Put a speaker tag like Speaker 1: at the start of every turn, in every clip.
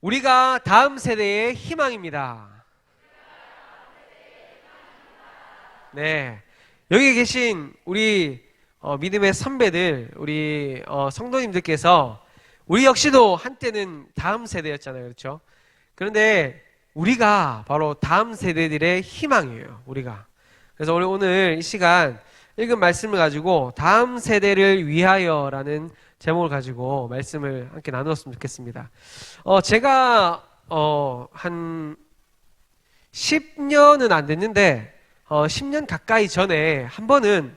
Speaker 1: 우리가 다음 세대의 희망입니다. 네, 여기 계신 우리 믿음의 선배들, 우리 성도님들께서 우리 역시도 한때는 다음 세대였잖아요, 그렇죠? 그런데 우리가 바로 다음 세대들의 희망이에요, 우리가. 그래서 오늘 이 시간 읽은 말씀을 가지고 다음 세대를 위하여라는 제목을 가지고 말씀을 함께 나누었으면 좋겠습니다. 제가 한 10년은 안 됐는데 10년 가까이 전에 한 번은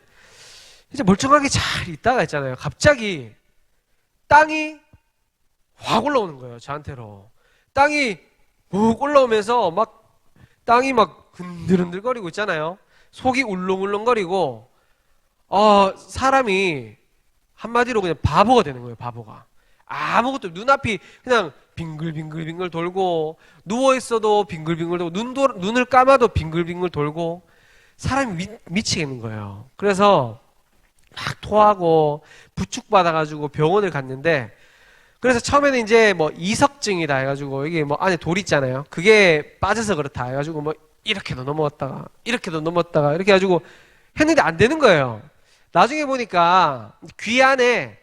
Speaker 1: 이제 멀쩡하게 잘 있다가 있잖아요. 갑자기 땅이 확 올라오는 거예요, 저한테로. 땅이 훅 올라오면서 막 땅이 막 흔들흔들거리고 있잖아요. 속이 울렁울렁거리고 사람이 한마디로 그냥 바보가 되는 거예요, 바보가. 아무것도, 눈앞이 그냥 빙글빙글빙글 돌고, 누워있어도 빙글빙글 돌고, 눈을 감아도 빙글빙글 돌고, 사람이 미치겠는 거예요. 그래서 막 토하고, 부축받아가지고 병원을 갔는데, 그래서 처음에는 이제 뭐 이석증이다 해가지고, 이게 뭐 안에 돌 있잖아요. 그게 빠져서 그렇다 해가지고, 뭐 이렇게도 넘어갔다가, 이렇게도 넘었다가, 이렇게 해가지고 했는데 안 되는 거예요. 나중에 보니까 귀 안에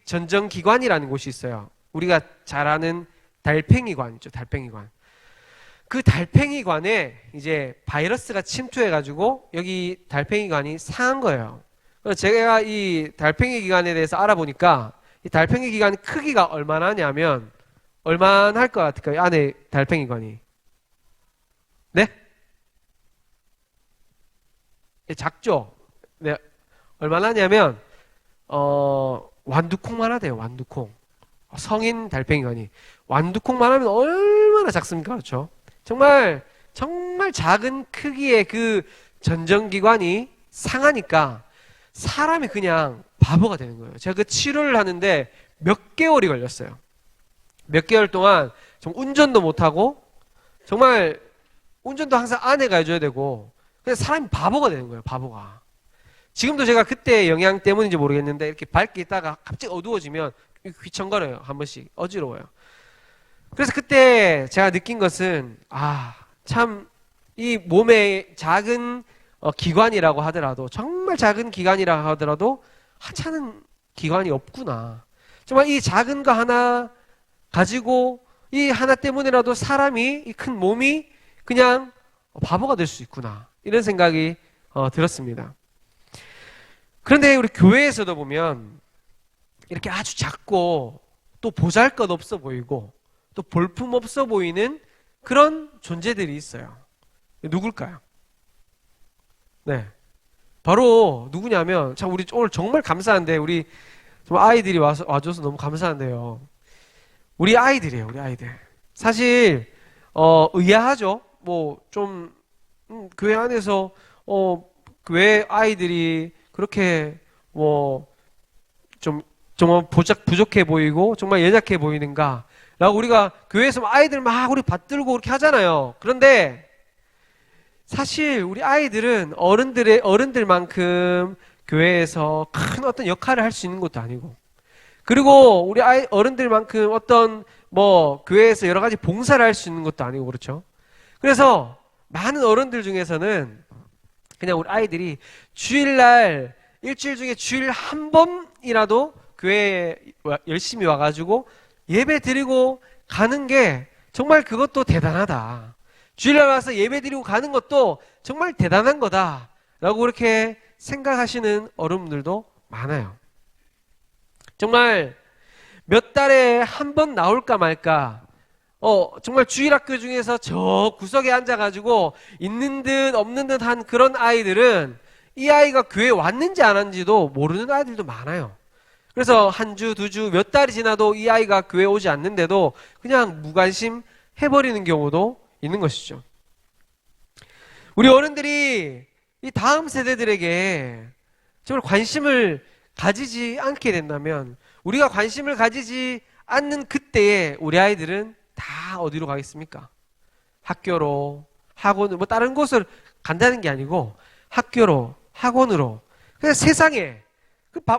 Speaker 1: 전정기관이라는 곳이 있어요. 우리가 잘 아는 달팽이관 있죠, 달팽이관. 그 달팽이관에 이제 바이러스가 침투해가지고 여기 달팽이관이 상한 거예요. 그래서 제가 이 달팽이기관에 대해서 알아보니까 이 달팽이기관 크기가 얼마나 하냐면 얼마나 할 것 같을까요? 안에 달팽이관이. 네? 작죠? 네, 얼마나 하냐면 완두콩만 하대요. 완두콩. 성인 달팽이관이 완두콩만 하면 얼마나 작습니까? 그렇죠? 정말 작은 크기의 그 전정기관이 상하니까 사람이 그냥 바보가 되는 거예요. 제가 그 치료를 하는데 몇 개월이 걸렸어요. 몇 개월 동안 좀 운전도 못하고 정말 운전도 항상 아내가 해줘야 되고 그냥 사람이 바보가 되는 거예요. 바보가. 지금도 제가 그때 영향 때문인지 모르겠는데 이렇게 밝게 있다가 갑자기 어두워지면 휘청거려요. 한 번씩 어지러워요. 그래서 그때 제가 느낀 것은 참 이 몸의 작은 기관이라고 하더라도 정말 작은 기관이라고 하더라도 하찮은 기관이 없구나. 정말 이 작은 거 하나 가지고 이 하나 때문에라도 사람이 이 큰 몸이 그냥 바보가 될 수 있구나. 이런 생각이 들었습니다. 그런데 우리 교회에서도 보면 이렇게 아주 작고 또 보잘것없어 보이고 또 볼품없어 보이는 그런 존재들이 있어요. 누굴까요? 네, 바로 누구냐면 참 우리 오늘 정말 감사한데 우리 아이들이 와줘서 너무 감사한데요. 우리 아이들이에요. 우리 아이들. 사실 의아하죠. 뭐 좀 교회 안에서 교회 아이들이 그렇게 뭐 좀 정말 부족해 보이고 정말 연약해 보이는가 라고 우리가 교회에서 아이들 막 우리 받들고 그렇게 하잖아요. 그런데 사실 우리 아이들은 어른들만큼 교회에서 큰 어떤 역할을 할 수 있는 것도 아니고, 그리고 우리 어른들만큼 어떤 뭐 교회에서 여러 가지 봉사를 할 수 있는 것도 아니고, 그렇죠? 그래서 많은 어른들 중에서는 그냥 우리 아이들이 주일날 일주일 중에 주일 한 번이라도 교회에 열심히 와가지고 예배 드리고 가는 게 정말 그것도 대단하다. 주일날 와서 예배 드리고 가는 것도 정말 대단한 거다. 라고 그렇게 생각하시는 어른들도 많아요. 정말 몇 달에 한 번 나올까 말까. 정말 주일학교 중에서 저 구석에 앉아가지고 있는 듯 없는 듯 한 그런 아이들은 이 아이가 교회에 왔는지 안 왔는지도 모르는 아이들도 많아요. 그래서 한 주, 두 주, 몇 달이 지나도 이 아이가 교회에 오지 않는데도 그냥 무관심 해버리는 경우도 있는 것이죠. 우리 어른들이 이 다음 세대들에게 정말 관심을 가지지 않게 된다면, 우리가 관심을 가지지 않는 그때에 우리 아이들은 다 어디로 가겠습니까? 학교로, 학원으로, 뭐 다른 곳을 간다는 게 아니고 학교로, 학원으로, 그냥 세상에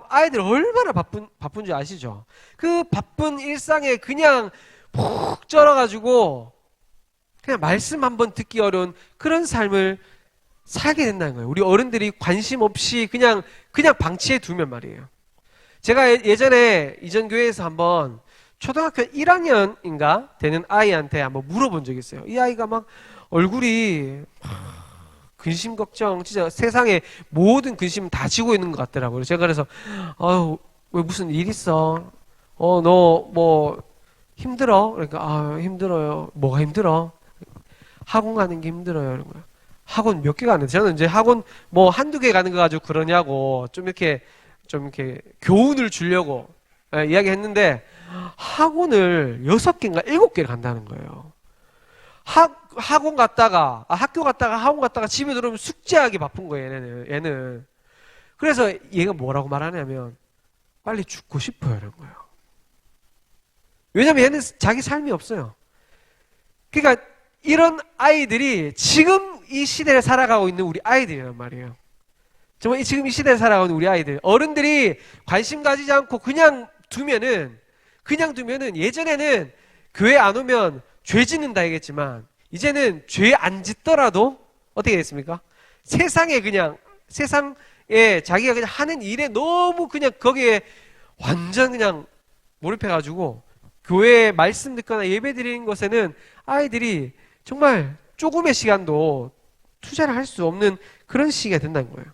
Speaker 1: 아이들 얼마나 바쁜 줄 아시죠? 그 바쁜 일상에 그냥 푹 쩔어가지고 그냥 말씀 한번 듣기 어려운 그런 삶을 살게 된다는 거예요. 우리 어른들이 관심 없이 그냥 방치해 두면 말이에요. 제가 예전에 이전 교회에서 한번 초등학교 1학년인가 되는 아이한테 한번 물어본 적이 있어요. 이 아이가 막 얼굴이 근심 걱정, 진짜 세상에 모든 근심 다 지고 있는 것 같더라고요. 제가 그래서 왜 무슨 일 있어? 너 뭐 힘들어? 그러니까 힘들어요. 뭐가 힘들어? 학원 가는 게 힘들어요. 이런 거예요. 학원 몇 개 가는데 저는 이제 학원 뭐 한두 개 가는 거 가지고 그러냐고 좀 이렇게 교훈을 주려고 이야기했는데 학원을 6개인가 7개를 간다는 거예요. 학원 갔다가 학교 갔다가 학원 갔다가 집에 들어오면 숙제하기 바쁜 거예요. 얘는. 그래서 얘가 뭐라고 말하냐면 빨리 죽고 싶어요. 이런 거예요. 왜냐면 얘는 자기 삶이 없어요. 그러니까 이런 아이들이 지금 이 시대를 살아가고 있는 우리 아이들이란 말이에요. 정말 지금 이 시대를 살아가고 있는 우리 아이들. 어른들이 관심 가지지 않고 그냥 두면은 예전에는 교회 안 오면 죄 짓는다 얘기했지만 이제는 죄 안 짓더라도 어떻게 됐습니까? 세상에 자기가 그냥 하는 일에 너무 그냥 거기에 완전 그냥 몰입해가지고 교회에 말씀 듣거나 예배 드리는 것에는 아이들이 정말 조금의 시간도 투자를 할 수 없는 그런 시기가 된다는 거예요.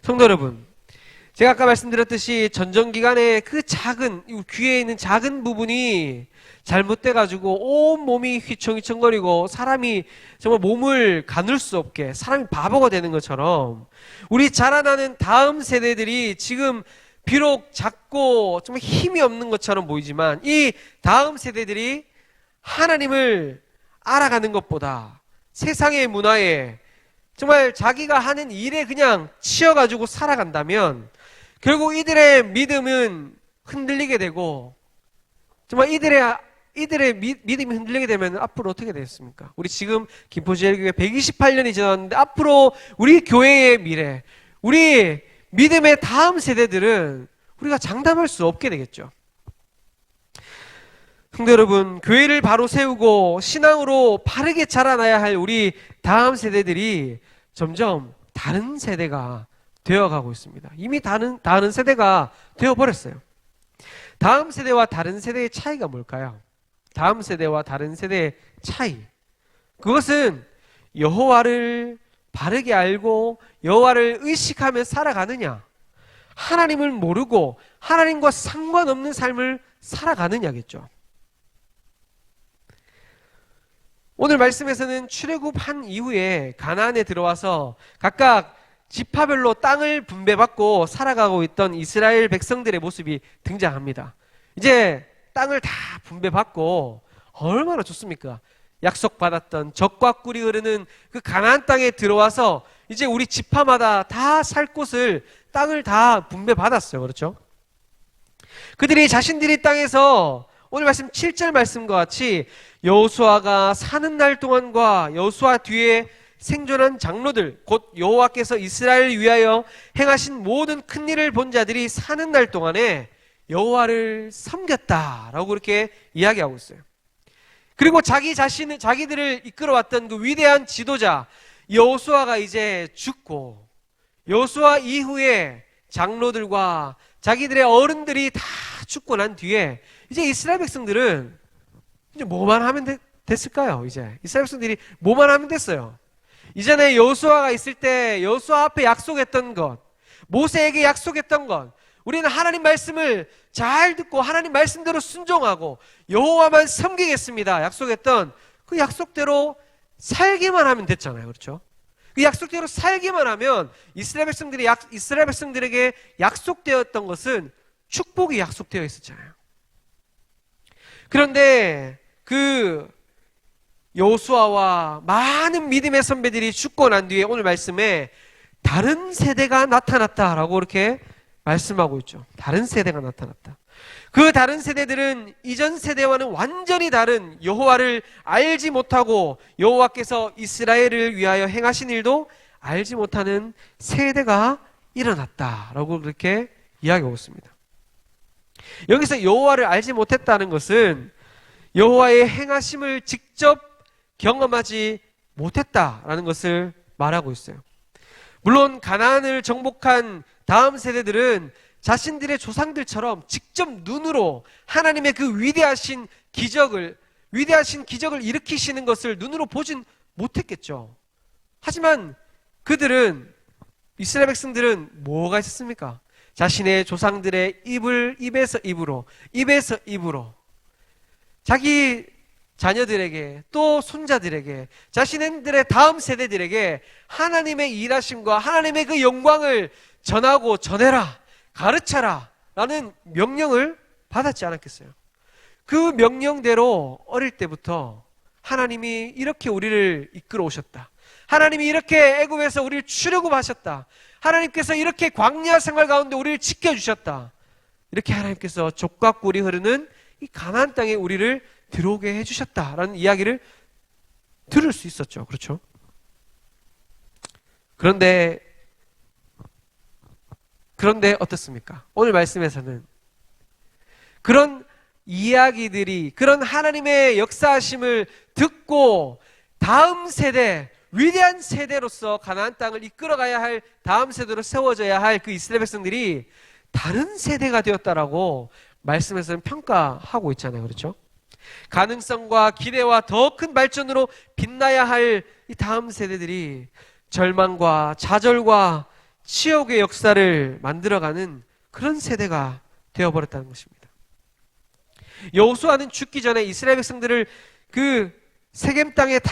Speaker 1: 성도 여러분, 제가 아까 말씀드렸듯이 전정기간에 그 귀에 있는 작은 부분이 잘못돼가지고 온 몸이 휘청휘청거리고 사람이 정말 몸을 가눌 수 없게 사람이 바보가 되는 것처럼 우리 자라나는 다음 세대들이 지금 비록 작고 정말 힘이 없는 것처럼 보이지만 이 다음 세대들이 하나님을 알아가는 것보다 세상의 문화에 정말 자기가 하는 일에 그냥 치여가지고 살아간다면 결국 이들의 믿음은 흔들리게 되고 정말 이들의 믿음이 흔들리게 되면 앞으로 어떻게 되겠습니까? 우리 지금 김포제일교회 128년이 지났는데 앞으로 우리 교회의 미래, 우리 믿음의 다음 세대들은 우리가 장담할 수 없게 되겠죠. 성도 여러분, 교회를 바로 세우고 신앙으로 바르게 자라나야 할 우리 다음 세대들이 점점 다른 세대가 되어가고 있습니다. 이미 다른 세대가 되어버렸어요. 다음 세대와 다른 세대의 차이가 뭘까요? 다음 세대와 다른 세대의 차이. 그것은 여호와를 바르게 알고 여호와를 의식하며 살아가느냐, 하나님을 모르고 하나님과 상관없는 삶을 살아가느냐겠죠. 오늘 말씀에서는 출애굽한 이후에 가나안에 들어와서 각각 지파별로 땅을 분배받고 살아가고 있던 이스라엘 백성들의 모습이 등장합니다. 이제 땅을 다 분배받고 얼마나 좋습니까? 약속받았던 젖과 꿀이 흐르는 그 가나안 땅에 들어와서 이제 우리 지파마다 다 살 곳을 땅을 다 분배받았어요. 그렇죠? 그들이 자신들이 땅에서 오늘 말씀 7절 말씀과 같이 여호수아가 사는 날 동안과 여호수아 뒤에 생존한 장로들 곧 여호와께서 이스라엘을 위하여 행하신 모든 큰 일을 본 자들이 사는 날 동안에 여호와를 섬겼다라고 그렇게 이야기하고 있어요. 그리고 자기들을 이끌어왔던 그 위대한 지도자 여호수아가 이제 죽고 여호수아 이후에 장로들과 자기들의 어른들이 다 죽고 난 뒤에 이제 이스라엘 백성들은 이제 뭐만 하면 됐을까요? 이제 이스라엘 백성들이 뭐만 하면 됐어요. 이전에 여호수아가 있을 때 여호수아 앞에 약속했던 것, 모세에게 약속했던 것, 우리는 하나님 말씀을 잘 듣고 하나님 말씀대로 순종하고 여호와만 섬기겠습니다 약속했던 그 약속대로 살기만 하면 됐잖아요. 그렇죠? 그 약속대로 살기만 하면 이스라엘 백성들에게 약속되었던 것은 축복이 약속되어 있었잖아요. 그런데 그 여호수아와 많은 믿음의 선배들이 죽고 난 뒤에 오늘 말씀에 다른 세대가 나타났다라고 이렇게 말씀하고 있죠. 다른 세대가 나타났다. 그 다른 세대들은 이전 세대와는 완전히 다른 여호와를 알지 못하고 여호와께서 이스라엘을 위하여 행하신 일도 알지 못하는 세대가 일어났다라고 그렇게 이야기하고 있습니다. 여기서 여호와를 알지 못했다는 것은 여호와의 행하심을 직접 경험하지 못했다라는 것을 말하고 있어요. 물론 가나안을 정복한 다음 세대들은 자신들의 조상들처럼 직접 눈으로 하나님의 그 위대하신 기적을 일으키시는 것을 눈으로 보진 못했겠죠. 하지만 이스라엘 백성들은 뭐가 있었습니까? 자신의 조상들의 입에서 입으로 자기 자녀들에게 또 손자들에게 자신들의 다음 세대들에게 하나님의 일하심과 하나님의 그 영광을 전하고 전해라, 가르쳐라 라는 명령을 받았지 않았겠어요? 그 명령대로 어릴 때부터 하나님이 이렇게 우리를 이끌어 오셨다, 하나님이 이렇게 애굽에서 우리를 출애굽하셨다, 하나님께서 이렇게 광야 생활 가운데 우리를 지켜주셨다, 이렇게 하나님께서 족과 꿀이 흐르는 이 가나안 땅에 우리를 들어오게 해주셨다라는 이야기를 들을 수 있었죠. 그렇죠? 그런데 어떻습니까? 오늘 말씀에서는 그런 이야기들이, 그런 하나님의 역사하심을 듣고 다음 세대, 위대한 세대로서 가나안 땅을 이끌어가야 할 다음 세대로 세워져야 할 그 이스라엘 백성들이 다른 세대가 되었다라고 말씀에서는 평가하고 있잖아요. 그렇죠? 가능성과 기대와 더 큰 발전으로 빛나야 할 이 다음 세대들이 절망과 좌절과 치욕의 역사를 만들어가는 그런 세대가 되어버렸다는 것입니다. 여호수아는 죽기 전에 이스라엘 백성들을 그 세겜 땅에 다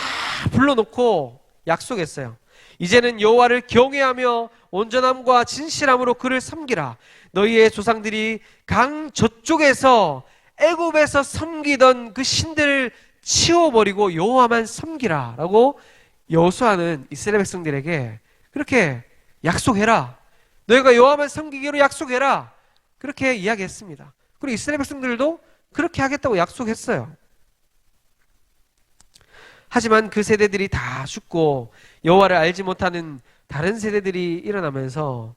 Speaker 1: 불러놓고 약속했어요. 이제는 여호와를 경외하며 온전함과 진실함으로 그를 섬기라. 너희의 조상들이 강 저쪽에서 애굽에서 섬기던 그 신들을 치워버리고 여호와만 섬기라 라고 여호수아는 이스라엘 백성들에게 그렇게 약속해라, 너희가 여호와만 섬기기로 약속해라, 그렇게 이야기했습니다. 그리고 이스라엘 백성들도 그렇게 하겠다고 약속했어요. 하지만 그 세대들이 다 죽고 여호와를 알지 못하는 다른 세대들이 일어나면서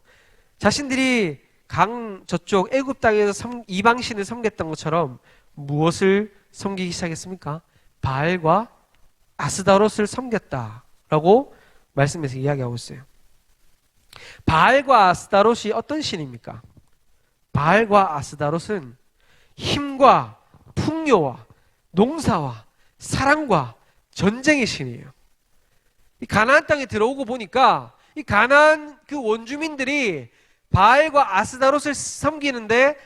Speaker 1: 자신들이 강 저쪽 애굽 땅에서 이방신을 섬겼던 것처럼 무엇을 섬기기 시작했습니까? 바알과 아스다롯을 섬겼다라고 말씀에서 이야기하고 있어요. 바알과 아스다롯이 어떤 신입니까? 바알과 아스다롯은 힘과 풍요와 농사와 사랑과 전쟁의 신이에요. 이 가나안 땅에 들어오고 보니까 이 가나안 그 원주민들이 바알과 아스다롯을 섬기는데,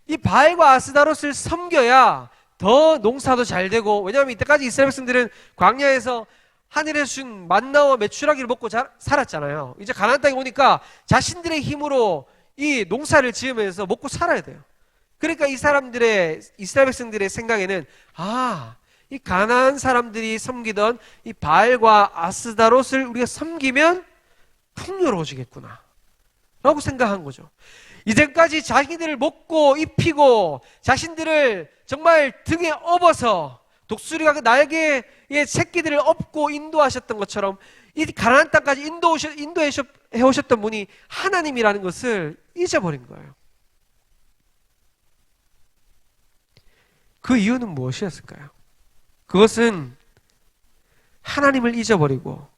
Speaker 1: 이 바알과 아스다롯을 섬겨야 더 농사도 잘 되고, 왜냐하면 이때까지 이스라엘 백성들은 광야에서 하늘에서 준 만나와 메추라기를 먹고 살았잖아요. 이제 가나안 땅에 오니까 자신들의 힘으로 이 농사를 지으면서 먹고 살아야 돼요. 그러니까 이스라엘 백성들의 생각에는 이 가나안 사람들이 섬기던 이 바알과 아스다롯을 우리가 섬기면 풍요로워지겠구나 라고 생각한 거죠. 이제까지 자기들을 먹고 입히고 자신들을 정말 등에 업어서 독수리가 그 날개의 새끼들을 업고 인도하셨던 것처럼 이 가나안 땅까지 인도해 오셨던 분이 하나님이라는 것을 잊어버린 거예요. 그 이유는 무엇이었을까요? 그것은 하나님을 잊어버리고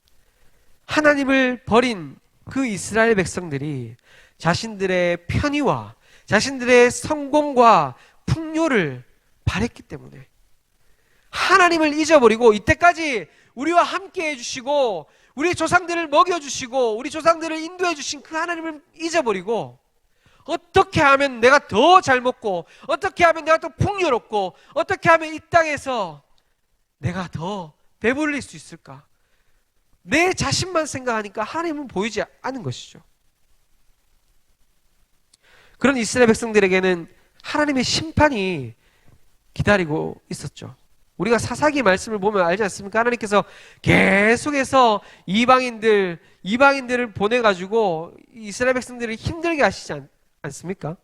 Speaker 1: 하나님을 버린 그 이스라엘 백성들이 자신들의 편의와 자신들의 성공과 풍요를 바랬기 때문에, 하나님을 잊어버리고 이때까지 우리와 함께 해주시고 우리 조상들을 먹여주시고 우리 조상들을 인도해 주신 그 하나님을 잊어버리고, 어떻게 하면 내가 더 잘 먹고 어떻게 하면 내가 더 풍요롭고 어떻게 하면 이 땅에서 내가 더 배불릴 수 있을까, 내 자신만 생각하니까 하나님은 보이지 않는 것이죠. 그런 이스라엘 백성들에게는 하나님의 심판이 기다리고 있었죠. 우리가 사사기 말씀을 보면 알지 않습니까? 하나님께서 계속해서 이방인들을 보내가지고 이스라엘 백성들을 힘들게 하시지 않습니까?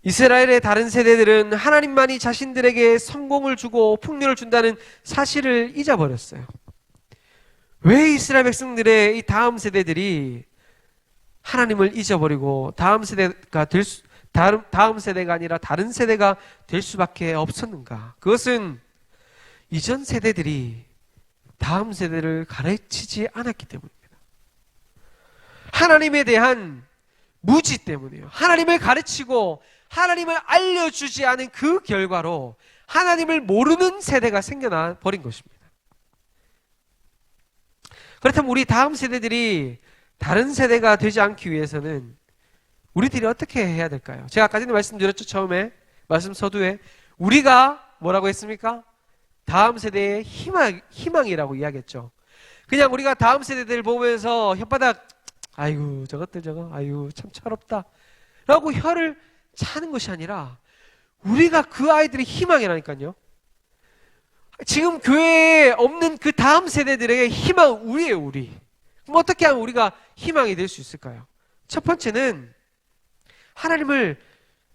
Speaker 1: 이스라엘의 다른 세대들은 하나님만이 자신들에게 성공을 주고 풍요를 준다는 사실을 잊어버렸어요. 왜 이스라엘 백성들의 이 다음 세대들이 하나님을 잊어버리고 다음 세대가 아니라 다른 세대가 될 수밖에 없었는가? 그것은 이전 세대들이 다음 세대를 가르치지 않았기 때문입니다. 하나님에 대한 무지 때문이에요. 하나님을 가르치고 하나님을 알려주지 않은 그 결과로 하나님을 모르는 세대가 생겨나 버린 것입니다. 그렇다면 우리 다음 세대들이 다른 세대가 되지 않기 위해서는 우리들이 어떻게 해야 될까요? 제가 아까 전에 말씀드렸죠. 처음에 말씀 서두에 우리가 뭐라고 했습니까? 다음 세대의 희망이라고 이야기했죠. 그냥 우리가 다음 세대들 보면서 혓바닥 아이고 저것들 저거 아이고 참 철없다 라고 혀를 차는 것이 아니라 우리가 그 아이들의 희망이라니까요. 지금 교회에 없는 그 다음 세대들에게 희망 우리예요. 우리. 그럼 어떻게 하면 우리가 희망이 될 수 있을까요? 첫 번째는 하나님을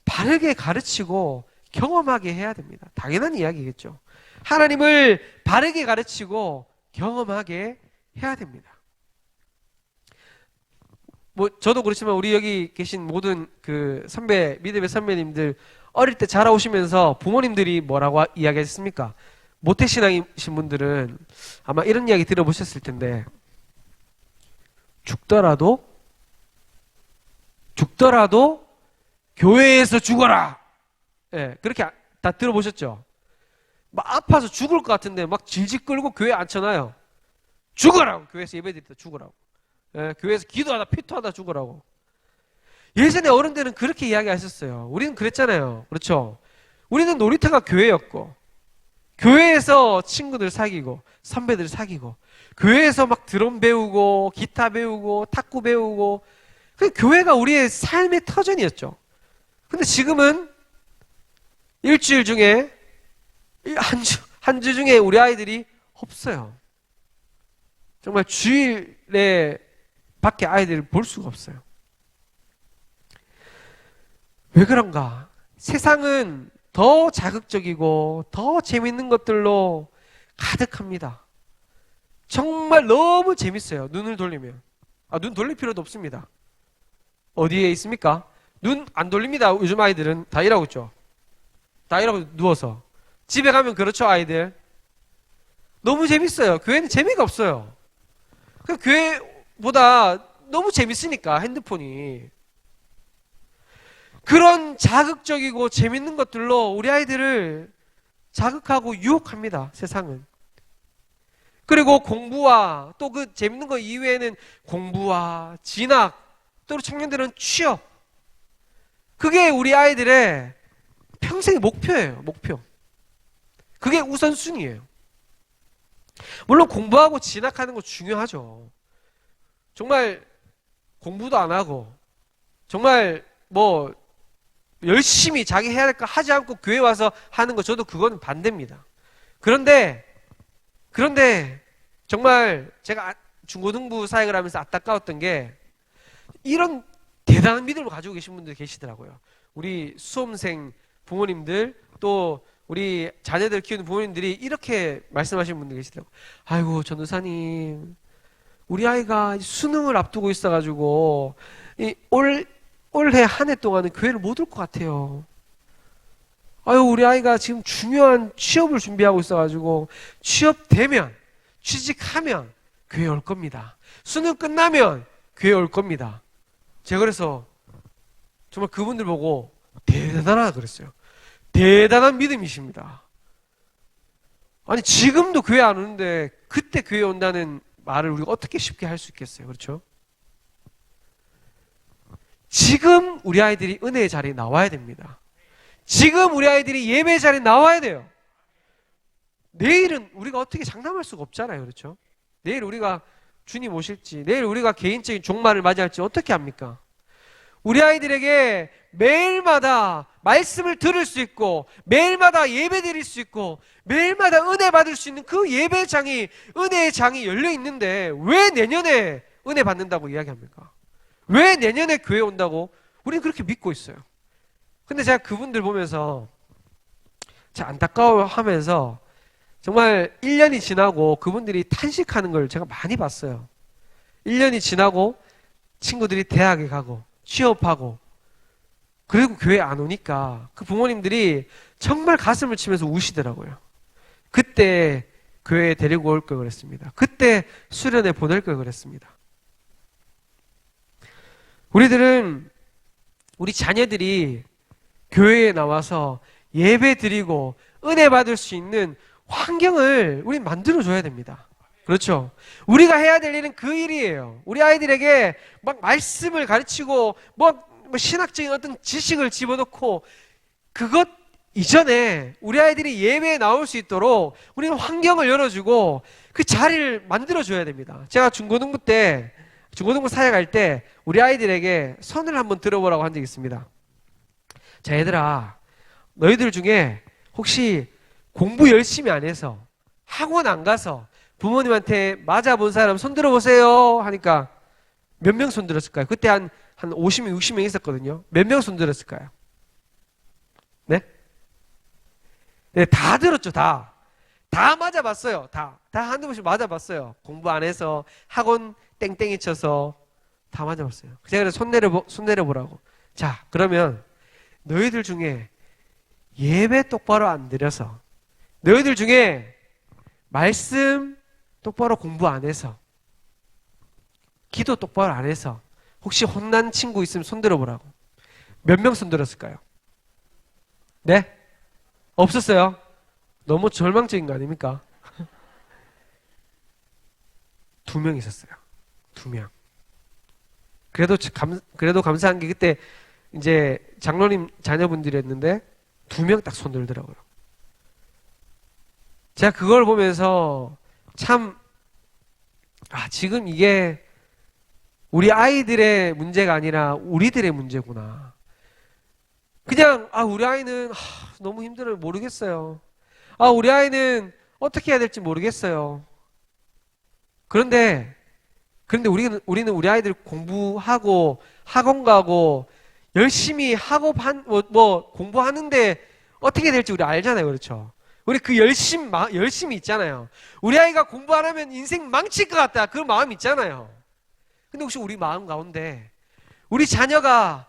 Speaker 1: 바르게 가르치고 경험하게 해야 됩니다. 당연한 이야기겠죠. 하나님을 바르게 가르치고 경험하게 해야 됩니다. 저도 그렇지만 우리 여기 계신 모든 그 믿음의 선배님들 어릴 때 자라오시면서 부모님들이 뭐라고 이야기했습니까? 모태신앙이신 분들은 아마 이런 이야기 들어보셨을 텐데 죽더라도 교회에서 죽어라. 예, 그렇게 다 들어보셨죠? 막 아파서 죽을 것 같은데 막 질질 끌고 교회 앉혀놔요. 죽어라고. 교회에서 예배드릴 때 죽어라고. 예, 교회에서 기도하다 피토하다 죽어라고. 예전에 어른들은 그렇게 이야기하셨어요. 우리는 그랬잖아요. 그렇죠? 우리는 놀이터가 교회였고 교회에서 친구들 사귀고 선배들 사귀고 교회에서 막 드럼 배우고 기타 배우고 탁구 배우고 그 교회가 우리의 삶의 터전이었죠. 근데 지금은 일주일 중에 한 주 중에 우리 아이들이 없어요. 정말 주일에 밖에 아이들을 볼 수가 없어요. 왜 그런가? 세상은 더 자극적이고 더 재밌는 것들로 가득합니다. 정말 너무 재밌어요. 눈을 돌리면. 눈 돌릴 필요도 없습니다. 어디에 있습니까? 눈 안 돌립니다. 요즘 아이들은 다 일하고 있죠. 다 일하고 누워서. 집에 가면 그렇죠, 아이들. 너무 재밌어요. 교회는 재미가 없어요. 교회보다 너무 재밌으니까 핸드폰이. 그런 자극적이고 재밌는 것들로 우리 아이들을 자극하고 유혹합니다. 세상은. 그리고 공부와 또 그 재밌는 거 이외에는 공부와 진학 또 청년들은 취업. 그게 우리 아이들의 평생의 목표예요. 목표. 그게 우선순위예요. 물론 공부하고 진학하는 거 중요하죠. 정말 공부도 안 하고 정말 열심히 자기 해야 될 거 하지 않고 교회 와서 하는 거 저도 그건 반대입니다. 그런데 정말 제가 중고등부 사역을 하면서 안타까웠던 게 이런 대단한 믿음을 가지고 계신 분들 계시더라고요. 우리 수험생 부모님들 또 우리 자녀들 키우는 부모님들이 이렇게 말씀하시는 분들 계시더라고요. 아이고 전도사님 우리 아이가 수능을 앞두고 있어가지고 올해 한 해 동안은 교회를 못 올 것 같아요. 아유 우리 아이가 지금 중요한 취업을 준비하고 있어가지고 취업되면 취직하면 교회 올 겁니다. 수능 끝나면 교회 올 겁니다. 제가 그래서 정말 그분들 보고 대단하다 그랬어요. 대단한 믿음이십니다. 아니 지금도 교회 안 오는데 그때 교회 온다는 말을 우리가 어떻게 쉽게 할 수 있겠어요. 그렇죠? 지금 우리 아이들이 은혜의 자리에 나와야 됩니다. 지금 우리 아이들이 예배의 자리에 나와야 돼요. 내일은 우리가 어떻게 장담할 수가 없잖아요. 그렇죠? 내일 우리가 주님 오실지, 내일 우리가 개인적인 종말을 맞이할지 어떻게 합니까? 우리 아이들에게 매일마다 말씀을 들을 수 있고 매일마다 예배 드릴 수 있고 매일마다 은혜 받을 수 있는 그 예배장이 은혜의 장이 열려 있는데 왜 내년에 은혜 받는다고 이야기합니까? 왜 내년에 교회 온다고 우리는 그렇게 믿고 있어요. 근데 제가 그분들 보면서 제가 안타까워하면서 정말 1년이 지나고 그분들이 탄식하는 걸 제가 많이 봤어요. 1년이 지나고 친구들이 대학에 가고 취업하고 그리고 교회 안 오니까 그 부모님들이 정말 가슴을 치면서 우시더라고요. 그때 교회에 데리고 올 걸 그랬습니다. 그때 수련회 보낼 걸 그랬습니다. 우리 자녀들이 교회에 나와서 예배 드리고 은혜 받을 수 있는 환경을 우리 만들어줘야 됩니다. 그렇죠? 우리가 해야 될 일은 그 일이에요. 우리 아이들에게 막 말씀을 가르치고 뭐 신학적인 어떤 지식을 집어넣고 그것 이전에 우리 아이들이 예배에 나올 수 있도록 우리는 환경을 열어주고 그 자리를 만들어줘야 됩니다. 제가 중고등부 사역할 때 우리 아이들에게 선을 한번 들어보라고 한 적이 있습니다. 자, 얘들아, 너희들 중에 혹시 공부 열심히 안 해서 학원 안 가서 부모님한테 맞아본 사람 손 들어보세요 하니까 몇 명 손 들었을까요? 그때 한 50명, 60명 있었거든요. 몇 명 손 들었을까요? 네? 네, 다 들었죠, 다. 다 맞아봤어요. 다 한두 번씩 맞아봤어요. 공부 안 해서 학원 땡땡이 쳐서 다 맞아봤어요. 제가 그래서 손 내려보라고. 자, 그러면 너희들 중에 예배 똑바로 안 드려서 너희들 중에 말씀 똑바로 공부 안 해서 기도 똑바로 안 해서 혹시 혼난 친구 있으면 손 들어보라고. 몇 명 손 들었을까요? 네? 없었어요? 너무 절망적인 거 아닙니까? 2명 있었어요. 2명. 그래도 감사한 게 그때 이제 장로님 자녀분들이었는데 2명 딱 손 들더라고요. 제가 그걸 보면서 참, 지금 이게 우리 아이들의 문제가 아니라 우리들의 문제구나. 그냥, 우리 아이는 너무 힘들어요. 모르겠어요. 우리 아이는 어떻게 해야 될지 모르겠어요. 그런데 우리는 우리 아이들 공부하고 학원 가고 열심히 하고 공부하는데 어떻게 될지 우리 알잖아요. 그렇죠? 우리 그 열심이 있잖아요. 우리 아이가 공부 안 하면 인생 망칠 것 같다. 그런 마음 있잖아요. 근데 혹시 우리 마음 가운데 우리 자녀가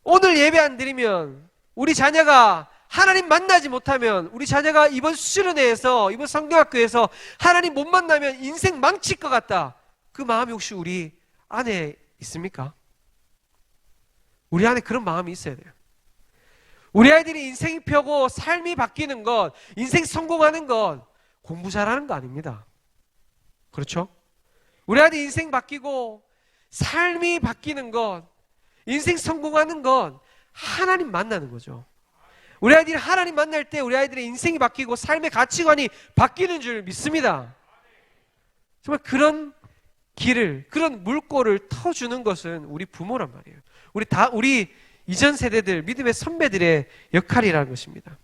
Speaker 1: 오늘 예배 안 드리면 우리 자녀가 하나님 만나지 못하면 우리 자녀가 이번 수련회에서 이번 성경학교에서 하나님 못 만나면 인생 망칠 것 같다. 그 마음이 혹시 우리 안에 있습니까? 우리 안에 그런 마음이 있어야 돼요. 우리 아이들이 인생이 펴고 삶이 바뀌는 것, 인생 성공하는 것, 공부 잘하는 거 아닙니다. 그렇죠? 우리 아이들 인생 바뀌고 삶이 바뀌는 것, 인생 성공하는 것, 하나님 만나는 거죠. 우리 아이들이 하나님 만날 때 우리 아이들의 인생이 바뀌고 삶의 가치관이 바뀌는 줄 믿습니다. 정말 그런 길을, 그런 물꼬를 터주는 것은 우리 부모란 말이에요. 우리 이전 세대들, 믿음의 선배들의 역할이라는 것입니다.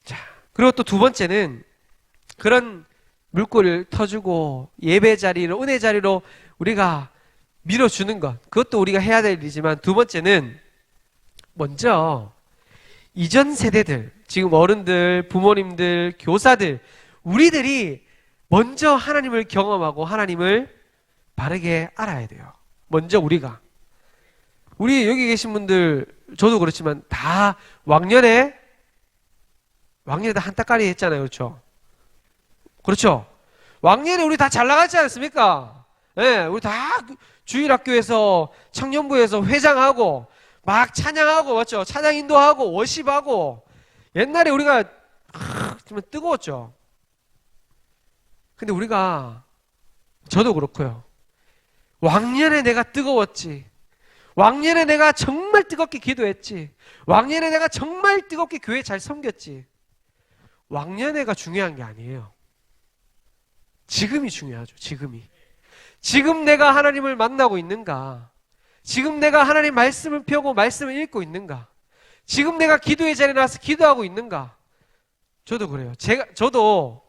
Speaker 1: 자, 그리고 또 2번째는 그런 물꼬를 터주고 예배 자리로, 은혜 자리로 우리가 밀어주는 것. 그것도 우리가 해야 될 일이지만 2번째는 먼저 이전 세대들, 지금 어른들, 부모님들, 교사들, 우리들이 먼저 하나님을 경험하고 하나님을 바르게 알아야 돼요. 먼저 우리 여기 계신 분들, 저도 그렇지만 다 왕년에 다 한따까리 했잖아요. 그렇죠? 그렇죠? 왕년에 우리 다 잘 나갔지 않습니까? 네, 우리 다 주일학교에서 청년부에서 회장하고 막 찬양하고, 맞죠? 찬양 인도하고 워십하고 옛날에 우리가 정말 뜨거웠죠. 근데 저도 그렇고요. 왕년에 내가 뜨거웠지. 왕년에 내가 정말 뜨겁게 기도했지. 왕년에 내가 정말 뜨겁게 교회 잘 섬겼지. 왕년에가 중요한 게 아니에요. 지금이 중요하죠. 지금 내가 하나님을 만나고 있는가? 지금 내가 하나님 말씀을 펴고 말씀을 읽고 있는가? 지금 내가 기도의 자리에 나와서 기도하고 있는가? 저도 그래요. 저도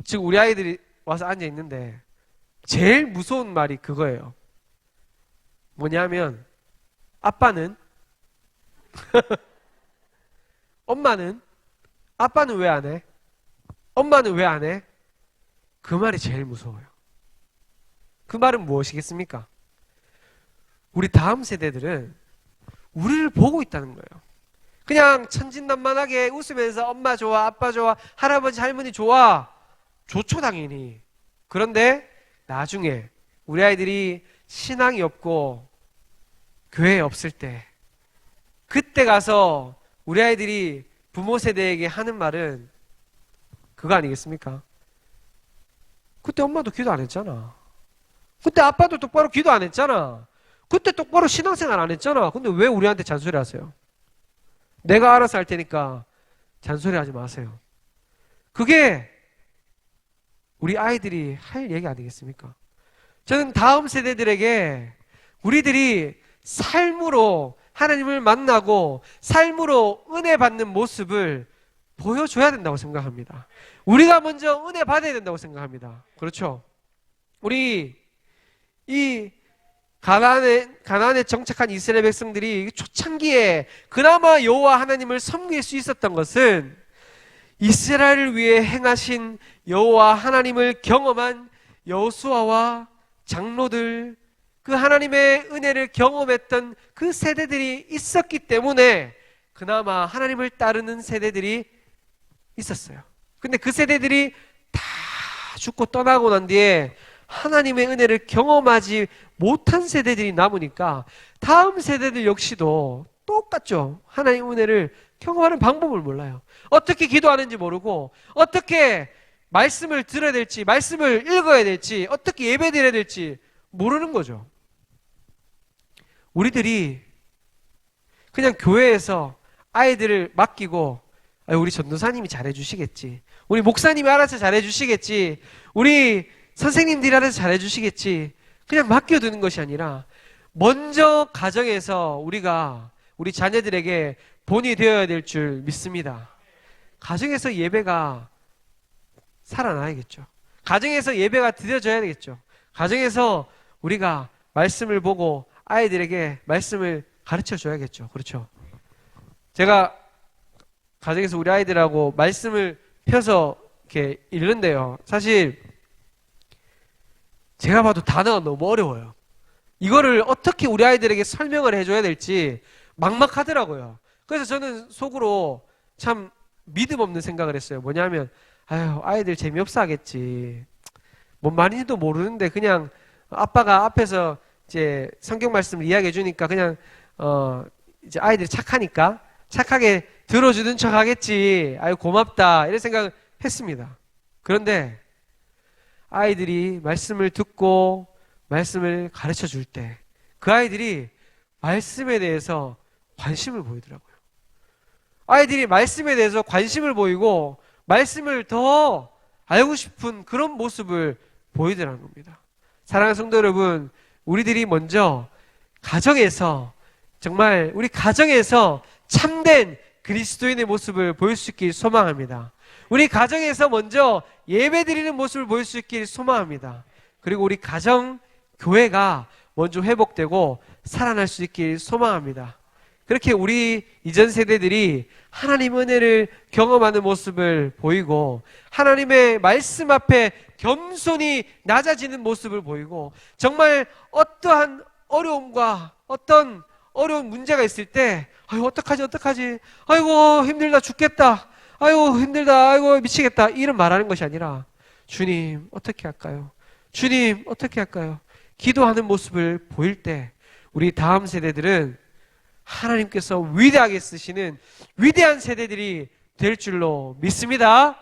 Speaker 1: 지금 우리 아이들이 와서 앉아 있는데 제일 무서운 말이 그거예요. 뭐냐면 아빠는 엄마는 아빠는 왜 안 해? 엄마는 왜 안 해? 그 말이 제일 무서워요. 그 말은 무엇이겠습니까? 우리 다음 세대들은 우리를 보고 있다는 거예요. 그냥 천진난만하게 웃으면서 엄마 좋아, 아빠 좋아, 할아버지, 할머니 좋아. 좋죠, 당연히. 그런데 나중에 우리 아이들이 신앙이 없고 교회에 없을 때, 그때 가서 우리 아이들이 부모 세대에게 하는 말은 그거 아니겠습니까? 그때 엄마도 기도 안 했잖아. 그때 아빠도 똑바로 기도 안 했잖아. 그때 똑바로 신앙생활 안 했잖아. 근데 왜 우리한테 잔소리 하세요? 내가 알아서 할 테니까 잔소리 하지 마세요. 그게 우리 아이들이 할 얘기 아니겠습니까? 저는 다음 세대들에게 우리들이 삶으로 하나님을 만나고 삶으로 은혜 받는 모습을 보여줘야 된다고 생각합니다. 우리가 먼저 은혜 받아야 된다고 생각합니다. 그렇죠? 우리 이 가나안에 정착한 이스라엘 백성들이 초창기에 그나마 여호와 하나님을 섬길 수 있었던 것은 이스라엘을 위해 행하신 여호와 하나님을 경험한 여호수아와 장로들, 그 하나님의 은혜를 경험했던 그 세대들이 있었기 때문에 그나마 하나님을 따르는 세대들이 있었어요. 근데 그 세대들이 다 죽고 떠나고 난 뒤에 하나님의 은혜를 경험하지 못한 세대들이 남으니까 다음 세대들 역시도 똑같죠. 하나님의 은혜를 경험하는 방법을 몰라요. 어떻게 기도하는지 모르고, 어떻게 말씀을 들어야 될지, 말씀을 읽어야 될지, 어떻게 예배드려야 될지 모르는 거죠. 우리들이 그냥 교회에서 아이들을 맡기고 우리 전도사님이 잘해주시겠지, 우리 목사님이 알아서 잘해주시겠지, 우리 선생님들이 알아서 잘해주시겠지, 그냥 맡겨두는 것이 아니라 먼저 가정에서 우리가 우리 자녀들에게 본이 되어야 될 줄 믿습니다. 가정에서 예배가 살아나야겠죠. 가정에서 예배가 드려져야 되겠죠. 가정에서 우리가 말씀을 보고 아이들에게 말씀을 가르쳐 줘야겠죠. 그렇죠? 제가 가정에서 우리 아이들하고 말씀을 펴서 이렇게 읽는데요, 사실 제가 봐도 단어가 너무 어려워요. 이거를 어떻게 우리 아이들에게 설명을 해줘야 될지 막막하더라고요. 그래서 저는 속으로 참 믿음 없는 생각을 했어요. 뭐냐면, 아이들 재미없어 하겠지. 뭔 말인지도 모르는데 그냥 아빠가 앞에서 이제 성경 말씀을 이야기해 주니까 그냥 이제 아이들이 착하니까 착하게 들어주는 척 하겠지. 아유 고맙다, 이런 생각을 했습니다. 그런데 아이들이 말씀을 듣고 말씀을 가르쳐 줄 때 그 아이들이 말씀에 대해서 관심을 보이더라고요. 아이들이 말씀에 대해서 관심을 보이고 말씀을 더 알고 싶은 그런 모습을 보이더라는 겁니다. 사랑하는 성도 여러분, 우리들이 먼저 가정에서, 정말 우리 가정에서 참된 그리스도인의 모습을 보일 수 있길 소망합니다. 우리 가정에서 먼저 예배드리는 모습을 보일 수 있길 소망합니다. 그리고 우리 가정, 교회가 먼저 회복되고 살아날 수 있길 소망합니다. 그렇게 우리 이전 세대들이 하나님 은혜를 경험하는 모습을 보이고 하나님의 말씀 앞에 겸손히 낮아지는 모습을 보이고, 정말 어떠한 어려움과 어떤 어려운 문제가 있을 때 어떡하지, 아이고 힘들다 죽겠다, 아이고 힘들다, 아이고 미치겠다, 이런 말하는 것이 아니라 주님 어떻게 할까요? 주님 어떻게 할까요? 기도하는 모습을 보일 때 우리 다음 세대들은 하나님께서 위대하게 쓰시는 위대한 세대들이 될 줄로 믿습니다.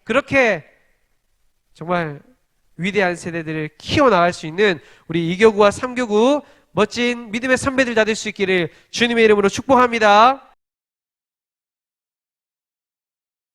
Speaker 1: 그렇게 정말 위대한 세대들을 키워나갈 수 있는 우리 2교구와 3교구 멋진 믿음의 선배들 다 될 수 있기를 주님의 이름으로 축복합니다.